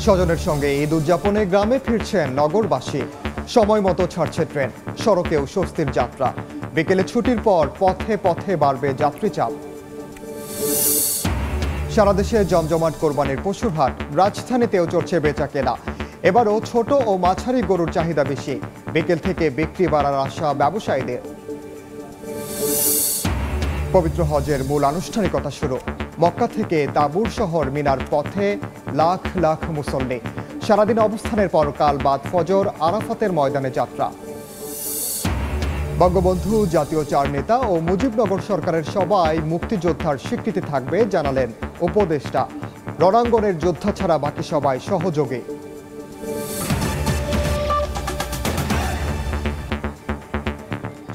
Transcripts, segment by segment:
স্বজনের সঙ্গে ঈদ উদযাপনে গ্রামে ফিরছেন নগরবাসী। সময় মতো ছাড়ছে ট্রেন, সড়কেও স্বস্তির যাত্রা। বিকেলে ছুটির পর পথে পথে বাড়বে যাত্রী চাপ। সারা দেশে জমজমাট কোরবানির পশুর হাট, রাজধানীতেও চলছে বেচা কেনা। এবারও ছোট ও মাঝারি গরুর চাহিদা বেশি। বিকেল থেকে বিক্রি বাড়ার আশা ব্যবসায়ীদের। পবিত্র হজের মূল আনুষ্ঠানিকতা শুরু। মক্কা থেকে তাবুর শহর মিনার পথে লাখ লাখ মুসল্লি। সারাদিন অবস্থানের পর কাল বাদ ফজর আরাফাতের ময়দানে যাত্রা। বঙ্গবন্ধু জাতীয় চার নেতা ও মুজিবনগর সরকারের সবাই মুক্তিযোদ্ধার স্বীকৃতি থাকবে জানালেন উপদেষ্টা। রণাঙ্গনের যোদ্ধা ছাড়া বাকি সবাই সহযোগী।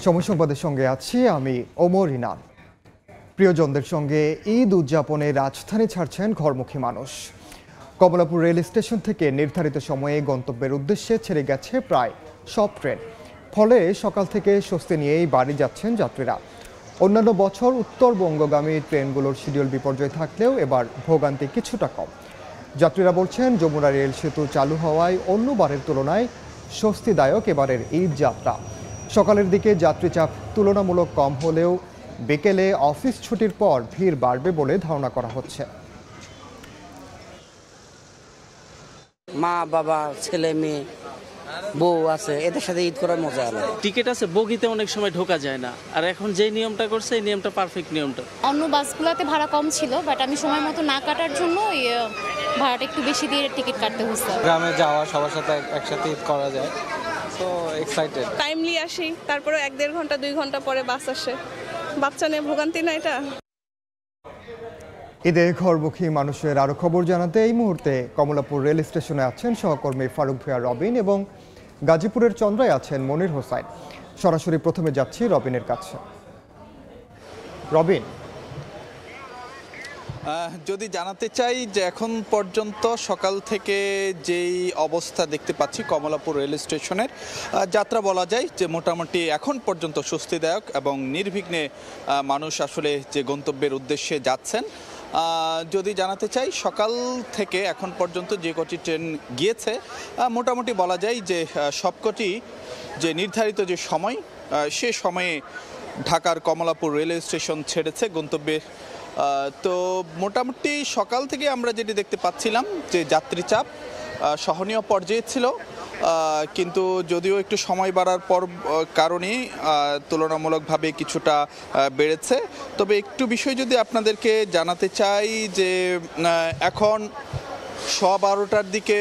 সময় সংবাদের সঙ্গে আছি আমি ওমর ইনাম। প্রিয়জনদের সঙ্গে ঈদ উদযাপনে রাজধানী ছাড়ছেন ঘরমুখী মানুষ। কমলাপুর রেল স্টেশন থেকে নির্ধারিত সময়ে গন্তব্যের উদ্দেশ্যে ছেড়ে গেছে প্রায় সব ট্রেন। ফলে সকাল থেকে স্বস্তি নিয়েই বাড়ি যাচ্ছেন যাত্রীরা। অন্যান্য বছর উত্তরবঙ্গগামী ট্রেনগুলোর শিডিউল বিপর্যয় থাকলেও এবার ভোগান্তি কিছুটা কম। যাত্রীরা বলছেন যমুনা রেল সেতু চালু হওয়ায় অন্যবারের তুলনায় স্বস্তিদায়ক এবারের ঈদ যাত্রা। সকালের দিকে যাত্রী চাপ তুলনামূলক কম হলেও বিকেলে অফিস ছুটির পর ভিড় বাড়বে বলে ধারণা করা হচ্ছে। মা বাবা ছেলে মেয়ে বউ আছে, এদের সাথে ঈদ করার মজা আলাদা। টিকিট আছে, বগিতে অনেক সময় ঢোকা যায় না। আর এখন যে নিয়মটা করছে এই নিয়মটা পারফেক্ট নিয়মটা। অন্য বাসগুলোতে ভাড়া কম ছিল, বাট আমি সময় মতো না কাটার জন্য ভাড়াটা একটু বেশি দিয়ে টিকিট কাটতে হচ্ছে। গ্রামে যাওয়া, সবার সাথে একসাথে ঈদ করা যায়, সো এক্সাইটেড। টাইমলি আসি, তারপরে 1-1.5 ঘন্টা 2 ঘন্টা পরে বাস আসে। বাচ্চা নিয়ে ভোগান্তি না এটা। ঈদে ঘরমুখী মানুষের আরো খবর জানাতে এই মুহূর্তে কমলাপুর রেল স্টেশনে আছেন সহকর্মী ফারুক ভূঁইয়া রবিন এবং গাজীপুরের চন্দ্রায় আছেন মনির হোসাইন। সরাসরি প্রথমে যাচ্ছি রবিনের কাছে। রবিন, যদি জানাতে চাই যে এখন পর্যন্ত সকাল থেকে যেই অবস্থা দেখতে পাচ্ছি কমলাপুর রেল স্টেশনের যাত্রা, বলা যায় যে মোটামুটি এখন পর্যন্ত স্বস্তিদায়ক এবং নির্বিঘ্নে মানুষ আসলে যে গন্তব্যের উদ্দেশ্যে যাচ্ছেন। যদি জানাতে চাই সকাল থেকে এখন পর্যন্ত যে কটি ট্রেন গিয়েছে মোটামুটি বলা যায় যে সবকটি যে নির্ধারিত যে সময় সে সময়ে ঢাকার কমলাপুর রেলওয়ে স্টেশন ছেড়েছে গন্তব্যে। তো মোটামুটি সকাল থেকে আমরা যেটি দেখতে পাচ্ছিলাম যে যাত্রী চাপ সহনীয় পর্যায়ে ছিল, কিন্তু যদিও একটু সময় বাড়ার পর কারণেই তুলনামূলকভাবে কিছুটা বেড়েছে। তবে একটু বিষয় যদি আপনাদেরকে জানাতে চাই যে এখন 12:15টার দিকে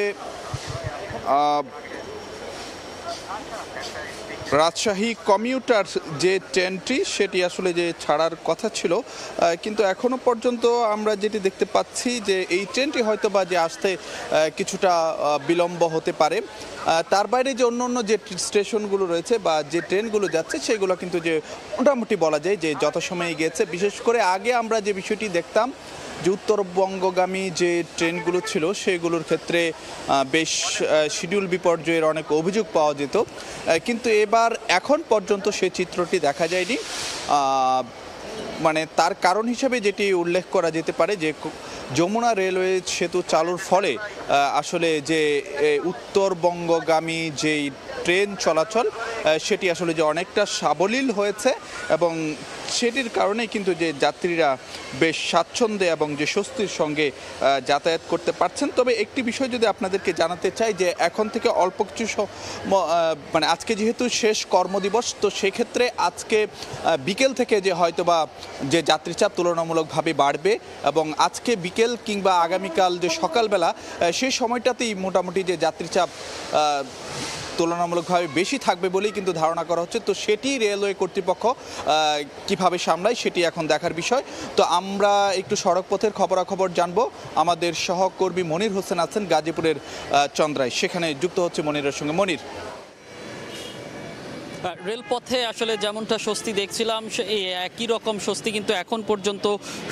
রাজশাহী কমিউটার যে ট্রেনটি সেটি আসলে যে ছাড়ার কথা ছিল, কিন্তু এখনো পর্যন্ত আমরা যেটি দেখতে পাচ্ছি যে এই ট্রেনটি হয়তো বা যে আসতে কিছুটা বিলম্ব হতে পারে। তার বাইরে যে অন্য যে স্টেশনগুলো রয়েছে বা যে ট্রেনগুলো যাচ্ছে সেগুলো কিন্তু যে মোটামুটি বলা যায় যে যথাসময়ে গিয়েছে। বিশেষ করে আগে আমরা যে বিষয়টি দেখতাম যে উত্তরবঙ্গগামী যে ট্রেনগুলো ছিল সেগুলোর ক্ষেত্রে বেশ শিডিউল বিপর্যয়ের অনেক অভিযোগ পাওয়া যেত, কিন্তু এবার এখন পর্যন্ত সে চিত্রটি দেখা যায়নি। মানে তার কারণ হিসেবে যেটি উল্লেখ করা যেতে পারে যে যমুনা রেলওয়ে সেতু চালুর ফলে আসলে যে উত্তরবঙ্গগামী যেই ট্রেন চলাচল সেটি আসলে যে অনেকটা সাবলীল হয়েছে এবং সেটির কারণেই কিন্তু যে যাত্রীরা বেশ স্বাচ্ছন্দ্যে এবং যে স্বস্তির সঙ্গে যাতায়াত করতে পারছেন। তবে একটি বিষয় যদি আপনাদেরকে জানাতে চাই যে এখন থেকে অল্প কিছু মানে আজকে যেহেতু শেষ কর্মদিবস, তো সেক্ষেত্রে আজকে বিকেল থেকে যে হয়তোবা যে যাত্রীচাপ তুলনামূলকভাবে বাড়বে এবং আজকে বিকেল কিংবা আগামীকাল যে সকালবেলা সেই সময়টাতেই মোটামুটি যে যাত্রীচাপ তুলনামূলকভাবে বেশি থাকবে বলেই কিন্তু ধারণা করা হচ্ছে। তো সেটি রেলওয়ে কর্তৃপক্ষ কিভাবে সামলায় সেটি এখন দেখার বিষয়। তো আমরা একটু সড়কপথের খবরাখবর জানবো। আমাদের সহকর্মী মনির হোসেন আছেন গাজীপুরের চন্দ্রায়, সেখানে যুক্ত হচ্ছে মনিরের সঙ্গে। মনির, রেলপথে আসলে যেমনটা স্বস্তি দেখছিলাম এই একই রকম স্বস্তি কিন্তু এখন পর্যন্ত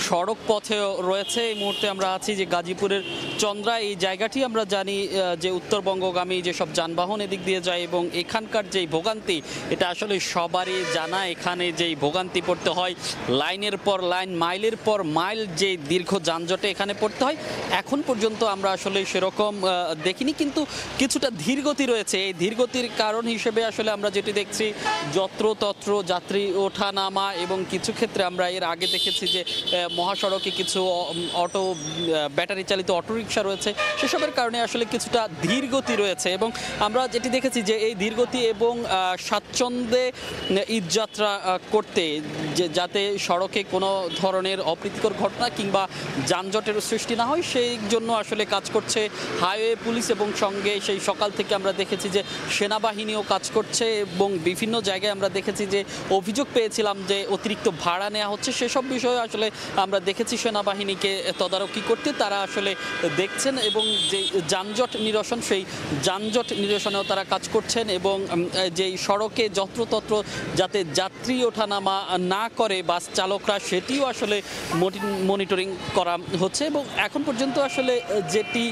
সড়ক পথেও রয়েছে। এই মুহূর্তে আমরা আছি যে গাজীপুরের চন্দ্রা, এই জায়গাটি আমরা জানি যে উত্তরবঙ্গগামী যেসব যানবাহন এদিক দিয়ে যায় এবং এখানকার যেই ভোগান্তি এটা আসলে সবারই জানা। এখানে যেই ভোগান্তি পড়তে হয়, লাইনের পর লাইন, মাইলের পর মাইল যে দীর্ঘ যানজটে এখানে পড়তে হয়, এখন পর্যন্ত আমরা আসলে সেরকম দেখিনি, কিন্তু কিছুটা ধীরগতি রয়েছে। এই ধীরগতির কারণ হিসেবে আসলে আমরা যেটি দেখছি যত্রতত্র যাত্রী ওঠা নামা, এবং কিছু ক্ষেত্রে আমরা এর আগে দেখেছি যে মহাসড়কে কিছু অটো ব্যাটারি চালিত অটোরিকশা রয়েছে, সেসবের কারণে আসলে কিছুটা ধীরগতি রয়েছে। এবং আমরা যেটি দেখেছি যে এই ধীরগতি এবং স্বাচ্ছন্দ্যে ঈদযাত্রা করতে যাতে সড়কে কোনো ধরনের অপ্রীতিকর ঘটনা কিংবা যানজটের সৃষ্টি না হয়, সেই জন্য আসলে কাজ করছে হাইওয়ে পুলিশ, এবং সঙ্গে সেই সকাল থেকে আমরা দেখেছি যে সেনাবাহিনীও কাজ করছে। এবং বিভিন্ন জায়গায় আমরা দেখেছি যে অভিযোগ পেয়েছিলাম যে অতিরিক্ত ভাড়া নেওয়া হচ্ছে, সেসব বিষয়ে আসলে আমরা দেখেছি সেনাবাহিনীকে তদারকি করতে। তারা আসলে দেখছেন এবং যে যানজট নিরসন, সেই যানজট নিরসনেও তারা কাজ করছেন। এবং যেই সড়কে যত্রতত্র যাতে যাত্রী ওঠানামা না করে বাস চালকরা, সেটিও আসলে মনিটরিং করা হচ্ছে। এবং এখন পর্যন্ত আসলে যেটি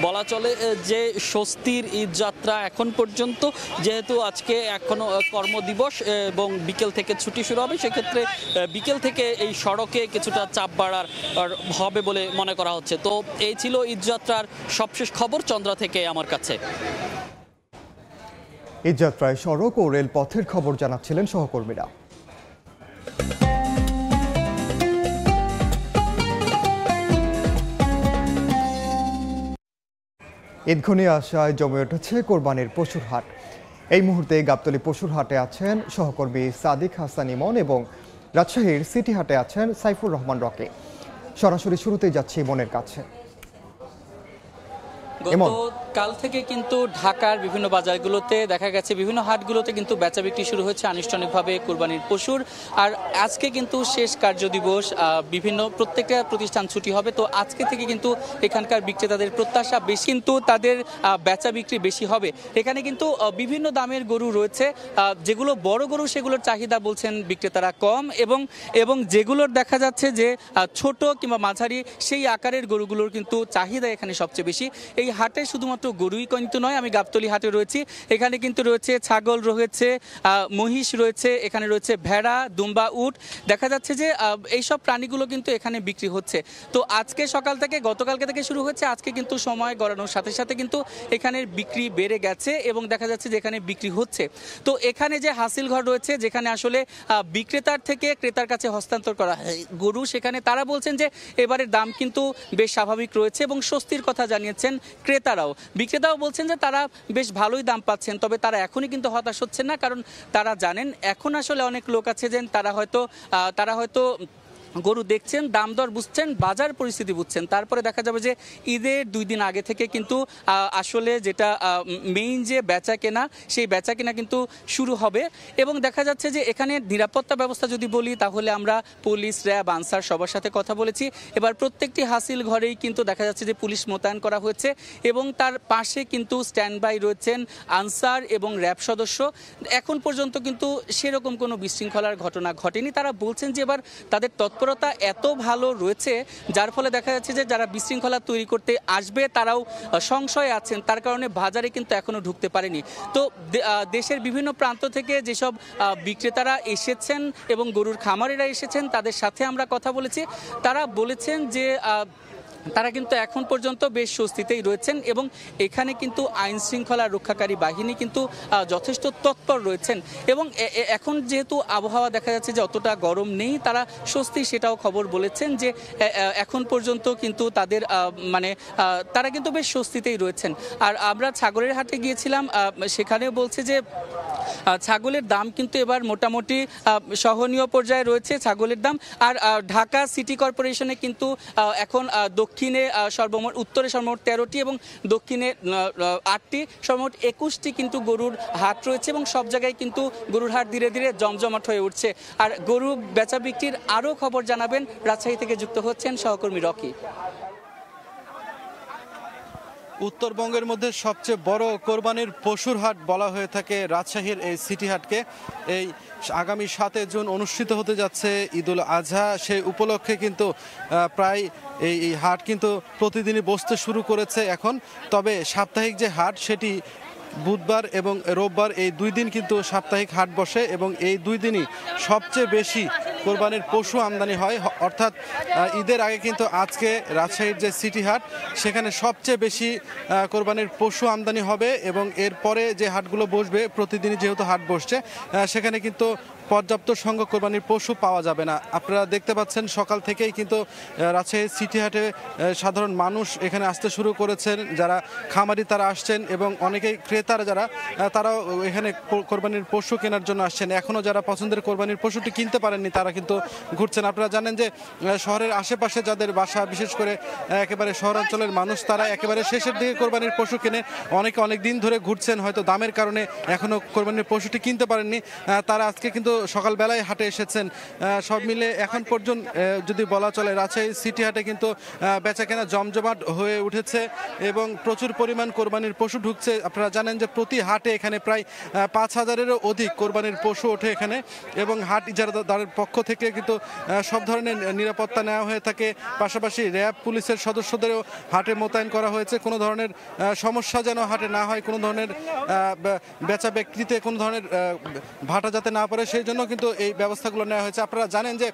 বলা চলে যে স্বস্তির ঈদযাত্রা এখন পর্যন্ত, যেহেতু আজকে এখনো কর্মদিবস এবং বিকেল থেকে ছুটি শুরু হবে, সেক্ষেত্রে বিকেল থেকে এই সড়কে কিছুটা চাপ বাড়ার হবে বলে মনে করা হচ্ছে। তো এই ছিল ঈদযাত্রার সবশেষ খবর চন্দ্রা থেকে আমার কাছে। ঈদযাত্রায় সড়ক ও রেলপথের খবর জানাচ্ছিলেন সহকর্মীরা। ঈদ ঘনিয়ে আসায় জমে উঠেছে কোরবানির পশুর হাট। এই মুহূর্তে গাবতলী পশুর হাটে আছেন সহকর্মী সাদিক হাসান ইমন এবং রাজশাহীর সিটি হাটে আছেন সাইফুর রহমান রকি। সরাসরি শুরুতেই যাচ্ছি ইমনের কাছে। কাল থেকে কিন্তু ঢাকার বিভিন্ন বাজারগুলোতে দেখা গেছে, বিভিন্ন হাটগুলোতে কিন্তু বেচা বিক্রি শুরু হয়েছে আনুষ্ঠানিকভাবে কুরবানির পশুর। আর আজকে কিন্তু শেষ কার্যদিবস, প্রত্যেকটা প্রতিষ্ঠান ছুটি হবে। তো আজকে থেকে কিন্তু এখানকার বিক্রেতাদের প্রত্যাশা বেশি, কিন্তু তাদের বেচা বিক্রি বেশি হবে। এখানে কিন্তু বিভিন্ন দামের গরু রয়েছে, যেগুলো বড় গরু সেগুলোর চাহিদা বলছেন বিক্রেতারা কম, এবং যেগুলোর দেখা যাচ্ছে যে ছোট কিংবা মাঝারি সেই আকারের গরুগুলোর কিন্তু চাহিদা এখানে সবচেয়ে বেশি। এই হাটে শুধুমাত্র গরুই কিন্তু নয়, আমি গাবতলী হাটে রয়েছি, এখানে কিন্তু রয়েছে ছাগল রয়েছে, মহিষ রয়েছে, এখানে রয়েছে ভেড়া, দুম্বা, উট। দেখা যাচ্ছে যে এইসব প্রাণীগুলো কিন্তু এখানে বিক্রি হচ্ছে। তো আজকে সকাল থেকে, গতকালকে থেকে শুরু হচ্ছে, আজকে কিন্তু সময় গড়ানোর সাথে সাথে কিন্তু এখানের বিক্রি বেড়ে গেছে এবং দেখা যাচ্ছে যে এখানে বিক্রি হচ্ছে। তো এখানে যে হাসিল ঘর রয়েছে, যেখানে আসলে বিক্রেতার থেকে ক্রেতার কাছে হস্তান্তর করা হয় গরু, সেখানে তারা বলছেন যে এবারের দাম কিন্তু বেশ স্বাভাবিক রয়েছে এবং স্বস্তির কথা জানিয়েছেন ক্রেতারাও। বিক্রেতাও বলছেন যে তারা বেশ ভালোই দাম পাচ্ছেন, তবে তারা এখনই কিন্তু হতাশ হচ্ছেন না, কারণ তারা জানেন এখন আসলে অনেক লোক আছে যে তারা হয়তো গরু দেখছেন, দাম দর বুঝছেন, বাজার পরিস্থিতি বুঝছেন, তারপরে দেখা যাবে যে ঈদের 2 দিন আগে থেকে কিন্তু আসলে যেটা মেইন যে বেচা কেনা, সেই বেচা কেনা কিন্তু শুরু হবে। এবং দেখা যাচ্ছে যে এখানে নিরাপত্তা ব্যবস্থা যদি বলি, তাহলে আমরা পুলিশ, র্যাব, আনসার সবার সাথে কথা বলেছি। এবার প্রত্যেকটি হাসিল ঘরেই কিন্তু দেখা যাচ্ছে যে পুলিশ মোতায়েন করা হয়েছে এবং তার পাশে কিন্তু স্ট্যান্ড বাই রয়েছেন আনসার এবং র্যাব সদস্য। এখন পর্যন্ত কিন্তু সেরকম কোনো বিশৃঙ্খলার ঘটনা ঘটেনি। তারা বলছেন যে এবার তাদের তৎপরতা এত ভালো রয়েছে, যার ফলে দেখা যাচ্ছে যে যারা বিশৃঙ্খলা তৈরি করতে আসবে তারাও সংশয়ে আছেন, তার কারণে বাজারে কিন্তু এখনো ঢুকতে পারেনি। তো দেশের বিভিন্ন প্রান্ত থেকে যেসব বিক্রেতারা এসেছেন এবং গরুর খামারিরা এসেছেন, তাদের সাথে আমরা কথা বলেছি। তারা বলেছেন যে তারা কিন্তু এখন পর্যন্ত বেশ স্বস্তিতেই রয়েছেন এবং এখানে কিন্তু আইন শৃঙ্খলা রক্ষাকারী বাহিনী কিন্তু যথেষ্ট তৎপর রয়েছেন। এবং এখন যেহেতু আবহাওয়া দেখা যাচ্ছে যে অতটা গরম নেই, তারা স্বস্তি সেটাও খবর বলেছেন যে এখন পর্যন্ত কিন্তু তাদের তারা কিন্তু বেশ স্বস্তিতেই রয়েছেন। আর আমরা ছাগলের হাটে গিয়েছিলাম, সেখানেও বলছে যে ছাগলের দাম কিন্তু এবার মোটামুটি সহনীয় পর্যায়ে রয়েছে ছাগলের দাম। আর ঢাকা সিটি কর্পোরেশনে কিন্তু এখন দক্ষিণে সর্বমোট, উত্তরে সর্বমোট 13টি এবং দক্ষিণে 8টি, সর্বমোট 21টি কিন্তু গরুর হাট রয়েছে এবং সব জায়গায় কিন্তু গরুর হাট ধীরে ধীরে জমজমাট হয়ে উঠছে। আর গরু বেচা বিক্রির আরও খবর জানাবেন রাজশাহী থেকে যুক্ত হচ্ছেন সহকর্মী রকি। উত্তরবঙ্গের মধ্যে সবচেয়ে বড় কোরবানির পশুর হাট বলা হয়ে থাকে রাজশাহীর এই সিটি হাটকে। এই আগামী 7 জুন অনুষ্ঠিত হতে যাচ্ছে ঈদুল আজহা, সেই উপলক্ষে কিন্তু প্রায় এই হাট কিন্তু প্রতিদিনই বসতে শুরু করেছে এখন। তবে সাপ্তাহিক যে হাট সেটি বুধবার এবং রোববার এই 2 দিন কিন্তু সাপ্তাহিক হাট বসে এবং এই 2 দিনই সবচেয়ে বেশি কোরবানির পশু আমদানি হয়। অর্থাৎ ঈদের আগে কিন্তু আজকে রাজশাহীর যে সিটি হাট সেখানে সবচেয়ে বেশি কোরবানির পশু আমদানি হবে এবং এরপরে যে হাটগুলো বসবে প্রতিদিনই যেহেতু হাট বসছে সেখানে কিন্তু পর্যাপ্ত সংখ্যক কোরবানির পশু পাওয়া যাবে না। আপনারা দেখতে পাচ্ছেন সকাল থেকেই কিন্তু রাজশাহী সিটি হাটে সাধারণ মানুষ এখানে আসতে শুরু করেছেন, যারা খামারি তারা আসছেন এবং অনেকেই ক্রেতারা যারা তারাও এখানে কোরবানির পশু কেনার জন্য আসছেন। এখনও যারা পছন্দের কোরবানির পশুটি কিনতে পারেননি তারা কিন্তু ঘুরছেন। আপনারা জানেন যে শহরের আশেপাশে যাদের বাসা, বিশেষ করে একেবারে শহরাঞ্চলের মানুষ, তারা একেবারে শেষের দিকে কোরবানির পশু কিনে অনেকে অনেক দিন ধরে ঘুরছেন, হয়তো দামের কারণে এখনও কোরবানির পশুটি কিনতে পারেননি। তারা আজকে কিন্তু সকালবেলায় হাটে এসেছেন। সব মিলে এখন পর্যন্ত যদি বলা চলে রাজশাহী সিটি হাটে কিন্তু বেচাকেনা জমজমাট হয়ে উঠেছে এবং প্রচুর পরিমাণ কোরবানির পশু ঢুকছে। আপনারা জানেন যে প্রতি হাটে এখানে প্রায় 5,000-এরও অধিক কোরবানির পশু ওঠে এখানে এবং হাট ইজারাদারের পক্ষ থেকে কিন্তু সব ধরনের নিরাপত্তা নেওয়া হয়ে থাকে। পাশাপাশি র্যাব পুলিশের সদস্যদেরও হাটে মোতায়েন করা হয়েছে, কোনো ধরনের সমস্যা যেন হাটে না হয়, কোনো ধরনের বেচা বিক্রিতে কোনো ধরনের ভাটা যাতে না পড়ে সেই জন্য কিন্তু এই ব্যবস্থাগুলো নেওয়া হয়েছে। আপনারা জানেন যে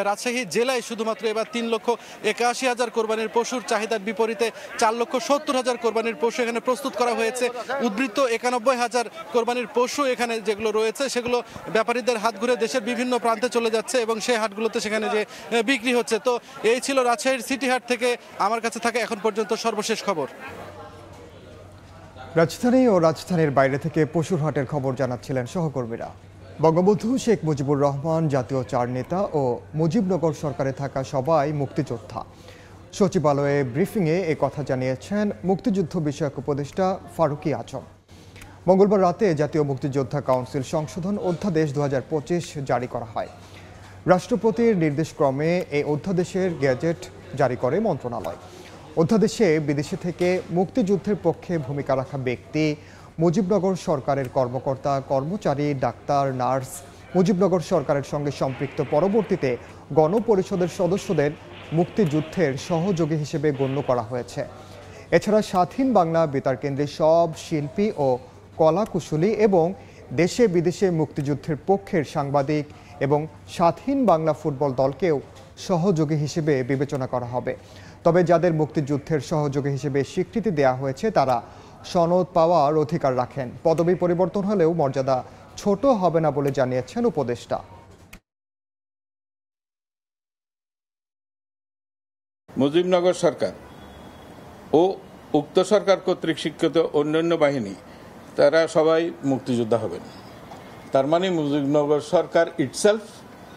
রাজশাহী জেলায় শুধুমাত্র এবার 3,81,000 কোরবানির পশুর চাহিদার বিপরীতে 4,70,000 কোরবানির পশু এখানে প্রস্তুত করা হয়েছে। উদ্বৃত্ত 91,000 কোরবানির পশু এখানে যেগুলো রয়েছে সেগুলো ব্যাপারীদের হাত ঘুরে দেশের বিভিন্ন প্রান্তে চলে যাচ্ছে এবং সেই হাটগুলোতে সেখানে যে বিক্রি হচ্ছে। তো এই ছিল রাজশাহীর সিটি হাট থেকে আমার কাছে থাকে এখন পর্যন্ত সর্বশেষ খবর। রাজধানী ও রাজধানীর বাইরে থেকে পশুর হাটের খবর জানাচ্ছিলেন সহকর্মীরা। বঙ্গবন্ধু শেখ মুজিবুর রহমান, জাতীয় 4 নেতা ও মুজিবনগর সরকারে থাকা সবাই মুক্তিযোদ্ধা। সচিবালয়ে ব্রিফিংয়ে এ কথা জানিয়েছেন মুক্তিযুদ্ধ বিষয়ক উপদেষ্টা ফারুকী আজম। মঙ্গলবার রাতে জাতীয় মুক্তিযোদ্ধা কাউন্সিল সংশোধন অধ্যাদেশ 2025 জারি করা হয়। রাষ্ট্রপতির নির্দেশক্রমে এই অধ্যাদেশের গেজেট জারি করে মন্ত্রণালয়। অধ্যাদেশে বিদেশে থেকে মুক্তিযুদ্ধের পক্ষে ভূমিকা রাখা ব্যক্তি, মুজিবনগর সরকারের কর্মকর্তা, কর্মচারী, ডাক্তার, নার্স, মুজিবনগর সরকারের সঙ্গে সম্পৃক্ত পরবর্তীতে গণপরিষদের সদস্যদের মুক্তিযুদ্ধের সহযোগী হিসেবে গণ্য করা হয়েছে। এছাড়া স্বাধীন বাংলা বেতার কেন্দ্রের সব শিল্পী ও কলাকুশলী এবং দেশে বিদেশে মুক্তিযুদ্ধের পক্ষের সাংবাদিক এবং স্বাধীন বাংলা ফুটবল দলকেও সহযোগী হিসেবে বিবেচনা করা হবে। তবে যাদের মুক্তিযুদ্ধের সহযোগী হিসেবে স্বীকৃতি দেওয়া হয়েছে তারা সনদ পাওয়ার অধিকার রাখেন। পদবি পরিবর্তন হলেও মর্যাদা ছোট হবে না বলে জানিয়েছেন উপদেষ্টা। মুজিবনগর সরকার ও উক্ত সরকার কর্তৃক স্বীকৃত অন্যান্য বাহিনী তারা সবাই মুক্তিযোদ্ধা হবেন। তার মানে মুজিবনগর সরকার ইটসেলফ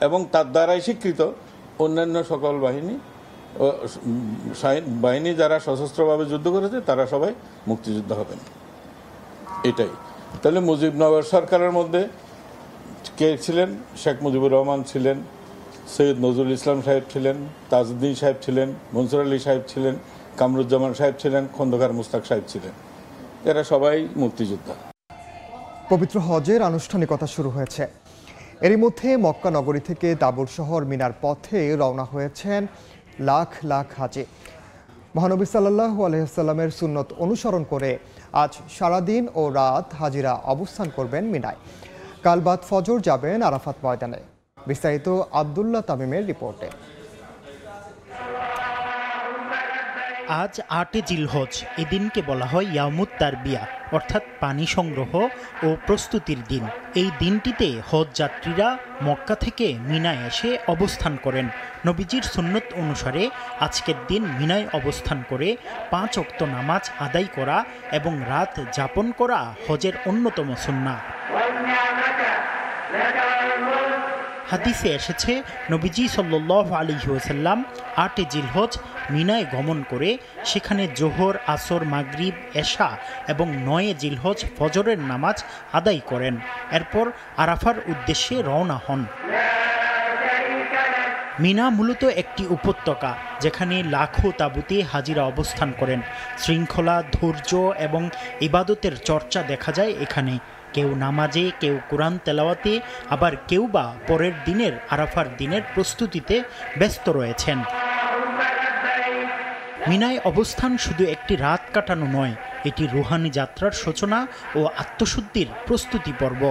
এবং তার দ্বারাই স্বীকৃত অন্যান্য সকল বাহিনী যারা সশস্ত্রভাবে যুদ্ধ করেছে তারা সবাই মুক্তিযোদ্ধা হবেন। এটাই তাহলে মুজিবনগর সরকারের মধ্যে কে ছিলেন? শেখ মুজিবুর রহমান ছিলেন, সৈয়দ নজরুল ইসলাম সাহেব ছিলেন, তাজউদ্দিন সাহেব ছিলেন, মনসুর আলী সাহেব ছিলেন, কামরুজ্জামান সাহেব ছিলেন, খন্দকার মুস্তাক সাহেব ছিলেন। এরা সবাই মুক্তিযোদ্ধা। পবিত্র হজের আনুষ্ঠানিকতা শুরু হয়েছে। এরই মধ্যে মক্কা নগরী থেকে তাবুর শহর মিনার পথে রওনা হয়েছেন লাখ লাখ হাজি। মহানবী সাল্লাল্লাহু আলাইহি ওয়াসাল্লামের সুন্নত অনুসরণ করে আজ সারাদিন ও রাত হাজিরা অবস্থান করবেন মিনায়। কাল বাদ ফজর যাবেন আরাফাত ময়দানে। বিস্তারিত আব্দুল্লাহ তামিমের রিপোর্টে। আজ 8 জিলহজ। এই দিনকে বলা হয় ইয়ামুত তারবিয়া, অর্থাৎ পানি সংগ্রহ ও প্রস্তুতির দিন। এই দিনটিতে হজ যাত্রীরা মক্কা থেকে মিনায় এসে অবস্থান করেন। নবীজির সুন্নত অনুসারে আজকের দিন মিনায় অবস্থান করে 5 ওয়াক্ত নামাজ আদায় করা এবং রাত যাপন করা হজের অন্যতম সুন্নাহ। হাদিসে এসেছে নবীজি সাল্লাল্লাহু আলাইহি ওয়াসাল্লাম 8 জিলহজ মিনায় গমন করে সেখানে জোহর, আসর, মাগরিব, এশা এবং 9 জিলহজ ফজরের নামাজ আদায় করেন। এরপর আরাফার উদ্দেশ্যে রওনা হন। মিনা মূলত একটি উপত্যকা, যেখানে লাখো তাঁবুতে হাজিরা অবস্থান করেন। শৃঙ্খলা, ধৈর্য এবং ইবাদতের চর্চা দেখা যায় এখানে। কেউ নামাজে, কেউ কোরআন তেলাওয়াতে, আবার কেউ বা পরের দিনের আরাফার দিনের প্রস্তুতিতে ব্যস্ত রয়েছেন। মিনায় অবস্থান শুধু একটি রাত কাটানো নয়, এটি রুহানি যাত্রার সূচনা ও আত্মশুদ্ধির প্রস্তুতি পর্ব।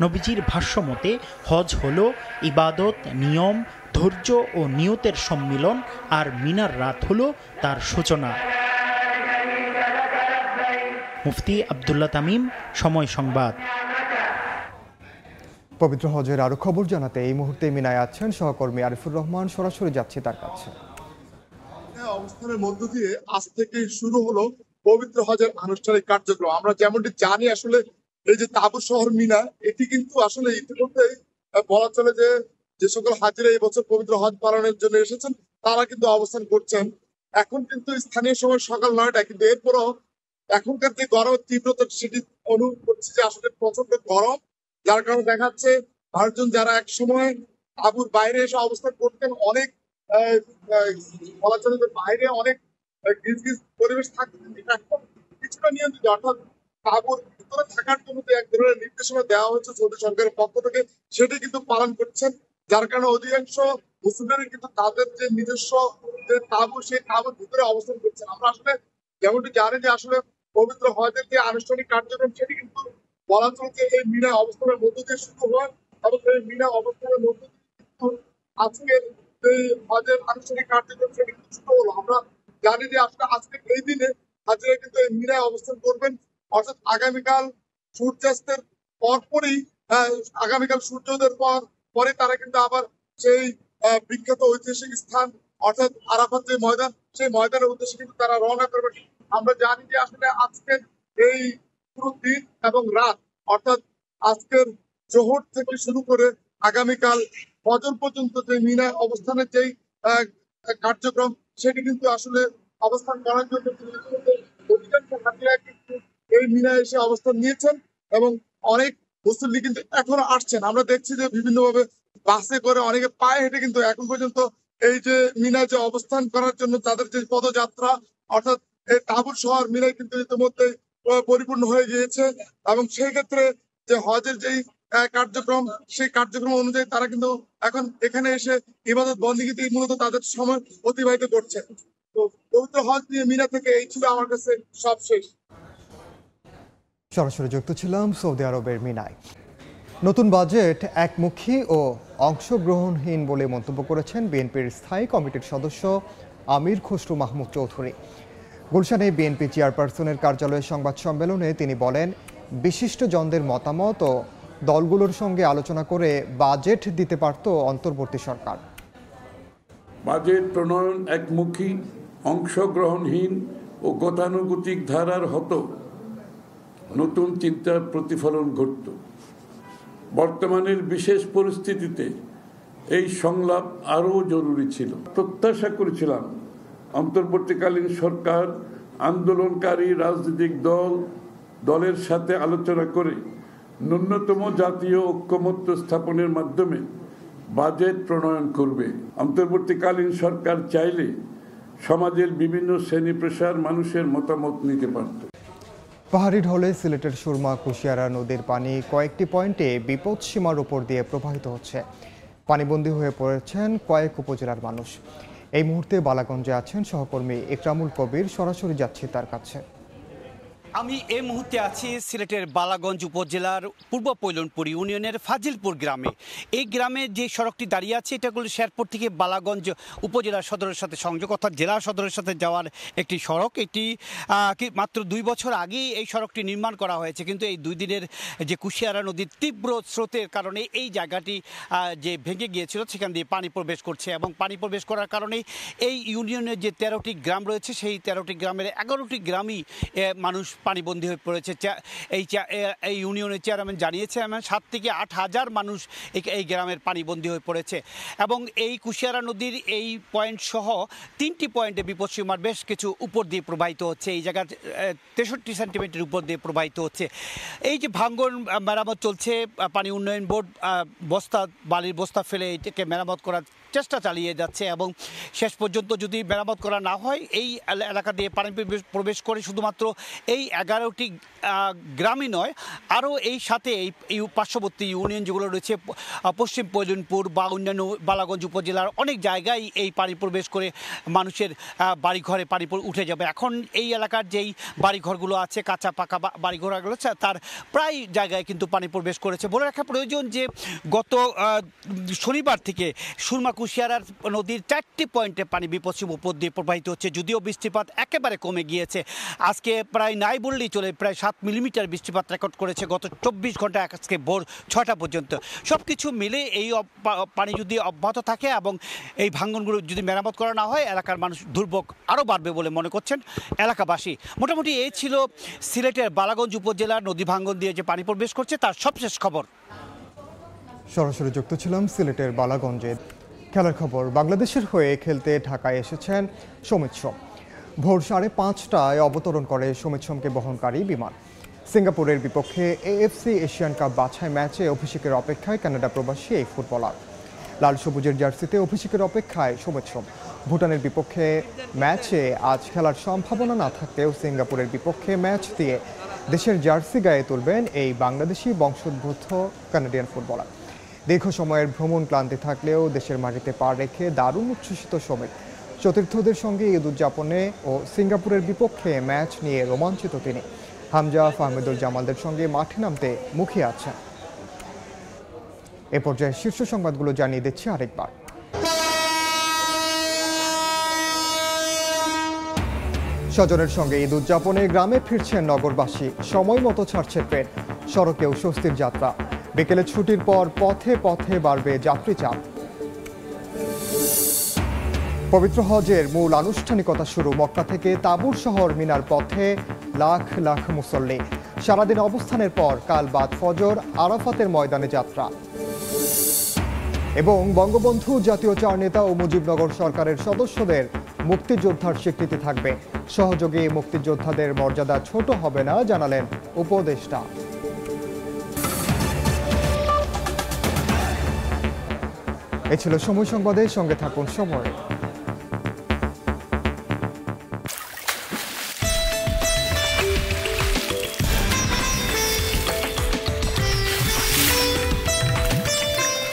নবীজির ভাষ্যমতে হজ হলো ইবাদত, নিয়ম, ধৈর্য ও নিয়তের সম্মিলন, আর মিনার রাত হলো তার সূচনা। মুফতি আব্দুল্লাহ তামিম, সময় সংবাদ। পবিত্র হজের আরো খবর জানাতে এই মুহূর্তে মিনায় আছেন সহকর্মী আরিফুর রহমান। সরাসরি যাচ্ছি তার কাছে। অবস্থানের মধ্য দিয়ে আজ থেকে শুরু হলো পবিত্র হজের আনুষ্ঠানিক কার্যক্রম। আমরা যেমনটি জানি, আসলে এই যে তাঁবু শহর মিনা, এটি কিন্তু আসলে ইতিমধ্যে বলা চলে যে সকল হাজিরা এই বছর পবিত্র হজ পালনের জন্য এসেছেন, তারা কিন্তু অবস্থান করছেন। এখন কিন্তু স্থানীয় সময় সকাল 9টা, কিন্তু এরপরও এখনকার যে গরমের তীব্রতা সেটি অনুভব করছে যে আসলে প্রচন্ড গরম, যার কারণে দেখা যাচ্ছে মানুষজন যারা এক সময় তাঁবুর বাইরে এসে অবস্থান করতেন, অনেক বলা চলে যে বাইরে অনেক গিজ গিজ পরিবেশ থাকতে এখন কিছুটা নিয়ন্ত্রিত, অর্থাৎ তাঁবুর ভিতরে থাকার জন্য যে এক ধরনের নির্দেশনা দেওয়া হয়েছে সৌদি সরকারের পক্ষ থেকে, সেটি কিন্তু পালন করছেন। যার কারণে অধিকাংশ মুসলিমরা কিন্তু তাদের যে নিজস্ব যে তাঁবু, সেই তাঁবুর ভিতরে অবস্থান করছেন। আমরা আসলে যেমনটি জানি যে আসলে পবিত্র হজের যে আনুষ্ঠানিক কার্যক্রম, সেটি কিন্তু বলা চলছে এই মিনা অবস্থানের মধ্য দিয়ে শুরু হয়, এবং এই মিনা অবস্থানের মধ্য দিয়ে কিন্তু আজকের এই হজের আনুষ্ঠানিক কার্যক্রম সেটি কিন্তু শুরু হলো। আমরা জানি যে আসলে আজকের এই দিনে হাজিরা কিন্তু এই মিনায় অবস্থান করবেন, অর্থাৎ আগামীকাল সূর্যাস্তের পরপরই, আগামীকাল সূর্যোদয়ের পরে তারা কিন্তু আবার সেই বিখ্যাত ঐতিহাসিক স্থান অর্থাৎ আরাফাত যে ময়দান, সেই ময়দানের উদ্দেশ্যে কিন্তু তারা রওনা করবেন। আমরা জানি যে আসলে আজকের এই পুরো দিন এবং রাত, অর্থাৎ আজকের জোহর থেকে শুরু করে আগামীকাল ফজর পর্যন্ত যে মিনায় অবস্থানের যেই কার্যক্রম, সেটি কিন্তু আসলে অবস্থান করার জন্য অধিকাংশ হাজিরা কিন্তু এই মিনায় এসে অবস্থান নিয়েছেন, এবং অনেক মুসল্লি কিন্তু এখনো আসছেন। আমরা দেখছি যে বিভিন্নভাবে বাসে করে, অনেকে পায়ে হেঁটে কিন্তু এখন পর্যন্ত এই যে মিনায় যে অবস্থান করার জন্য তাদের যে পদযাত্রা, অর্থাৎ এই তাঁবুর শহর মিনায় কিন্তু ইতিমধ্যে পরিপূর্ণ হয়ে গিয়েছে, এবং সেই ক্ষেত্রে যে হজের যেই কার্যক্রম, সেই কার্যক্রম অনুযায়ী তারা কিন্তু এখন এখানে এসে ইবাদত বন্দেগীতে মূলত তাদের সময় অতিবাহিত করছে। তো পবিত্র হজ নিয়ে মিনা থেকে এই ছিল আমার কাছে সব শেষ। সরাসরি যুক্ত ছিলাম সৌদি আরবের মিনায়। নতুন বাজেট একমুখী ও অংশগ্রহণহীন বলে মন্তব্য করেছেন বিএনপির স্থায়ী কমিটির সদস্য আমির খসরু মাহমুদ চৌধুরী। গুলশানে বিএনপি চেয়ারপারসনের কার্যালয়ে সংবাদ সম্মেলনে তিনি বলেন, বিশিষ্টজনদের মতামত ও দলগুলোর সঙ্গে আলোচনা করে বাজেট দিতে পারত অন্তর্বর্তী সরকার। বাজেট প্রণয়ন একমুখী, অংশগ্রহণহীন ও গতানুগতিক ধারার হতো, নতুন চিন্তার প্রতিফলন ঘটত। বর্তমানের বিশেষ পরিস্থিতিতে এই সংলাপ আরও জরুরি ছিল। প্রত্যাশা করেছিলাম অন্তর্বর্তীকালীন সরকার আন্দোলনকারী রাজনৈতিক দলের সাথে আলোচনা করে ন্যূনতম জাতীয় ঐক্যমত্য স্থাপনের মাধ্যমে বাজেট প্রণয়ন করবে। অন্তর্বর্তীকালীন সরকার চাইলে সমাজের বিভিন্ন শ্রেণী পেশার মানুষের মতামত নিতে পারত। পাহাড়ি ঢলে সিলেটের সুরমা কুশিয়ারা নদীর পানি কয়েকটি পয়েন্টে বিপদ সীমার উপর দিয়ে প্রবাহিত হচ্ছে। পানিবন্দী হয়ে পড়েছেন কয়েক উপজেলার মানুষ। এই মুহূর্তে বালাগঞ্জে আছেন সহকর্মী ইকরামুল কবির। সরাসরি যাচ্ছি তার কাছে। আমি এই মুহূর্তে আছি সিলেটের বালাগঞ্জ উপজেলার পূর্ব পৈলনপুর ইউনিয়নের ফাজিলপুর গ্রামে। এই গ্রামে যে সড়কটি দাঁড়িয়ে আছে, এটা হলো শেরপুর থেকে বালাগঞ্জ উপজেলা সদরের সাথে সংযোগ, অর্থাৎ জেলা সদরের সাথে যাওয়ার একটি সড়ক। এটি মাত্র 2 বছর আগেই এই সড়কটি নির্মাণ করা হয়েছে, কিন্তু এই 2 দিনের যে কুশিয়ারা নদীর তীব্র স্রোতের কারণে এই জায়গাটি যে ভেঙে গিয়েছিল, সেখান দিয়ে পানি প্রবেশ করছে, এবং পানি প্রবেশ করার কারণে এই ইউনিয়নের যে 13টি গ্রাম রয়েছে, সেই 13টি গ্রামের 11টি গ্রামই মানুষ পানিবন্দী হয়ে পড়েছে। এই ইউনিয়নের চেয়ারম্যান জানিয়েছে 7 থেকে 8 হাজার মানুষ এই গ্রামের পানিবন্দী হয়ে পড়েছে, এবং এই কুশিয়ারা নদীর এই পয়েন্ট সহ 3টি পয়েন্টে বিপদসীমার বেশ কিছু উপর দিয়ে প্রবাহিত হচ্ছে। এই জায়গার 63 সেন্টিমিটার উপর দিয়ে প্রবাহিত হচ্ছে। এই যে ভাঙ্গন মেরামত চলছে, পানি উন্নয়ন বোর্ড বালির বস্তা ফেলে এটাকে মেরামত করার চেষ্টা চালিয়ে যাচ্ছে এবং শেষ পর্যন্ত যদি মেরামত করা না হয় এই এলাকা দিয়ে পানি প্রবেশ করে শুধুমাত্র এই 11টি গ্রামই নয়, আরও এই সাথে এই পার্শ্ববর্তী ইউনিয়ন যেগুলো রয়েছে পশ্চিম পৈলনপুর বা অন্যান্য বালাগঞ্জ উপজেলার অনেক জায়গায় এই পানি প্রবেশ করে মানুষের বাড়িঘরে পানি উঠে যাবে। এখন এই এলাকার যেই বাড়িঘরগুলো আছে, কাঁচা পাকা বাড়িঘরগুলো আছে, তার প্রায় জায়গায় কিন্তু পানি প্রবেশ করেছে। বলে রাখা প্রয়োজন যে গত শনিবার থেকে সুরমা কুশিয়ারার নদীর 4টি পয়েন্টে পানি বিপদসীমার উপর দিয়ে প্রবাহিত হচ্ছে, যদিও বৃষ্টিপাত একেবারে কমে গিয়েছে। আজকে প্রায় নাই বললেই চলে, প্রায় 7 মিলিমিটার বৃষ্টিপাত রেকর্ড করেছে গত 24 ঘন্টা আজকে ভোর 6টা পর্যন্ত। সব কিছু মিলে এই পানি যদি অব্যাহত থাকে এবং এই ভাঙনগুলো যদি মেরামত করা না হয়, এলাকার মানুষ দুর্ভোগ আরও বাড়বে বলে মনে করছেন এলাকাবাসী। মোটামুটি এই ছিল সিলেটের বালাগঞ্জ উপজেলার নদী ভাঙন দিয়ে যে পানি প্রবেশ করছে তার সবশেষ খবর। সরাসরি যুক্ত ছিলাম সিলেটের বালাগঞ্জে। খেলার খবর, বাংলাদেশের হয়ে খেলতে ঢাকায় এসেছেন সমিত সোম। ভোর 5:30টায় অবতরণ করে সমিত সোমকে বহনকারী বিমান। সিঙ্গাপুরের বিপক্ষে এএফসি এশিয়ান কাপ বাছাই ম্যাচে অভিষেকের অপেক্ষায় কানাডা প্রবাসী এই ফুটবলার। লাল সবুজের জার্সিতে অভিষেকের অপেক্ষায় সমিত সোম। ভুটানের বিপক্ষে ম্যাচে আজ খেলার সম্ভাবনা না থাকলেও সিঙ্গাপুরের বিপক্ষে ম্যাচ দিয়ে দেশের জার্সি গায়ে তুলবেন এই বাংলাদেশি বংশোদ্ভূত কানাডিয়ান ফুটবলার। দীর্ঘ সময়ের ভ্রমণ ক্লান্তি থাকলেও দেশের মাটিতে পা রেখে দারুণ উচ্ছ্বসিত সমিত। সতীর্থদের সঙ্গে ঈদ উদযাপনে ও সিঙ্গাপুরের বিপক্ষে ম্যাচ নিয়ে রোমাঞ্চিত তিনি। হামজা, ফাহমিদুল জামালদের সঙ্গে মাঠে নামতে মুখিয়ে আছেন। এ পর্যায়ে শীর্ষ সংবাদগুলো জানিয়ে দিচ্ছি আরেকবার। স্বজনের সঙ্গে ঈদ উদযাপনে গ্রামে ফিরছেন নগরবাসী। সময় মতো ছাড়ছে ট্রেন, সড়কেও স্বস্তির যাত্রা। বিকেলে ছুটির পর পথে পথে বাড়বে যাত্রী চাপ। পবিত্র হজের মূল আনুষ্ঠানিকতা শুরু। মক্কা থেকে তাবুর শহর মিনার পথে লাখ লাখ মুসল্লি। সারাদিন অবস্থানের পর কাল বাদ ফজর আরাফাতের ময়দানে যাত্রা। এবং বঙ্গবন্ধু জাতীয় চার নেতা ও মুজিবনগর সরকারের সদস্যদের মুক্তিযোদ্ধার স্বীকৃতি থাকবে। সহযোগী মুক্তিযোদ্ধাদের মর্যাদা ছোট হবে না জানালেন উপদেষ্টা। এ ছিল সময় সংবাদের সঙ্গে থাকুন সময়।